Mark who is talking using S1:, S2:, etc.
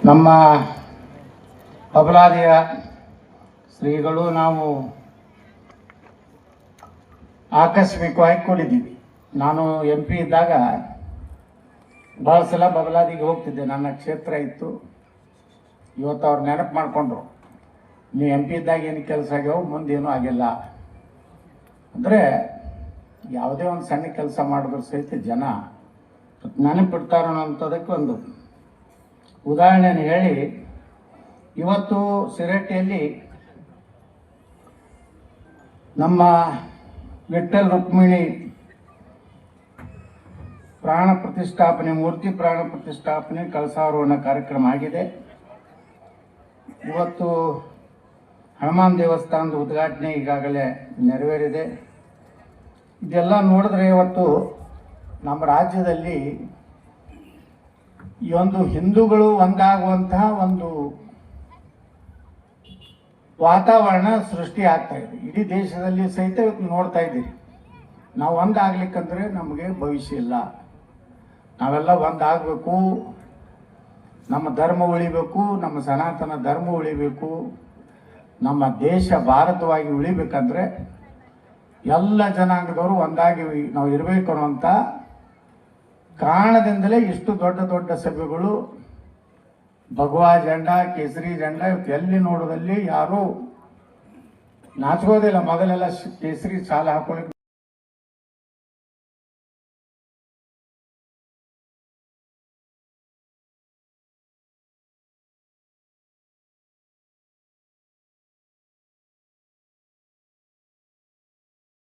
S1: ನಮ್ಮ ಬಬಲಾದಿಯ ಶ್ರೀಗಳು ನಾವು ಆಕಸ್ಮಿಕವಾಗಿ ಕೂಡಿದ್ದೀವಿ. ನಾನು MP ಇದ್ದಾಗ ಭಾಳ ಸಲ ಬಬಲಾದಿಗೆ ಹೋಗ್ತಿದ್ದೆ, ನನ್ನ ಕ್ಷೇತ್ರ ಇತ್ತು. ಇವತ್ತು ಅವ್ರು ನೆನಪು ಮಾಡಿಕೊಂಡ್ರು, ನೀವು MP ಇದ್ದಾಗ ಏನು ಕೆಲಸ ಆಗ್ಯಾವ, ಮುಂದೇನೂ ಆಗಿಲ್ಲ ಅಂದರೆ ಯಾವುದೇ ಒಂದು ಸಣ್ಣ ಕೆಲಸ ಮಾಡಿದ್ರು ಸಹಿತ ಜನ ನೆನಪಿಡ್ತಾರೋ ಅನ್ನೋಂಥದಕ್ಕೆ ಒಂದು ಉದಾಹರಣೆಯನ್ನು ಹೇಳಿ, ಇವತ್ತು ಸಿರಟ್ಟಿಯಲ್ಲಿ ನಮ್ಮ ವಿಠ್ಠಲ್ ರುಕ್ಮಿಣಿ ಪ್ರಾಣ ಪ್ರತಿಷ್ಠಾಪನೆ, ಮೂರ್ತಿ ಪ್ರಾಣ ಪ್ರತಿಷ್ಠಾಪನೆ ಕಳಸಾರೋಹಣ ಕಾರ್ಯಕ್ರಮ ಆಗಿದೆ. ಇವತ್ತು ಹನುಮಾನ್ ದೇವಸ್ಥಾನದ ಉದ್ಘಾಟನೆ ಈಗಾಗಲೇ ನೆರವೇರಿದೆ. ಇದೆಲ್ಲ ನೋಡಿದ್ರೆ ಇವತ್ತು ನಮ್ಮ ರಾಜ್ಯದಲ್ಲಿ ಈ ಒಂದು ಹಿಂದೂಗಳು ಒಂದಾಗುವಂತಹ ಒಂದು ವಾತಾವರಣ ಸೃಷ್ಟಿ ಆಗ್ತಾ ಇದೆ. ಇಡೀ ದೇಶದಲ್ಲಿ ಸಹಿತ ಇವತ್ತು ನೋಡ್ತಾ ಇದ್ದೀವಿ. ನಾವು ಒಂದಾಗ್ಲಿಕ್ಕಂದ್ರೆ ನಮಗೆ ಭವಿಷ್ಯ ಇಲ್ಲ. ನಾವೆಲ್ಲ ಒಂದಾಗಬೇಕು, ನಮ್ಮ ಧರ್ಮ ಉಳಿಬೇಕು, ನಮ್ಮ ಸನಾತನ ಧರ್ಮ ಉಳಿಬೇಕು, ನಮ್ಮ ದೇಶ ಭಾರತವಾಗಿ ಉಳಿಬೇಕಂದ್ರೆ ಎಲ್ಲ ಜನಾಂಗದವರು ಒಂದಾಗಿ ನಾವು ಇರಬೇಕು ಅನ್ನುವಂಥ ಕಾರಣದಿಂದಲೇ ಇಷ್ಟು ದೊಡ್ಡ ದೊಡ್ಡ ಸಭೆಗಳು, ಭಗವಾ ಜೆಂಡಾ, ಕೇಸರಿ ಜೆಂಡಾ, ಇವತ್ತು ಎಲ್ಲಿ ನೋಡೋದಲ್ಲಿ ಯಾರೂ ನಾಚ್ಕೋದಿಲ್ಲ. ಮೊದಲೆಲ್ಲ ಕೇಸರಿ ಸಾಲ ಹಾಕೊಳ್ಳಿ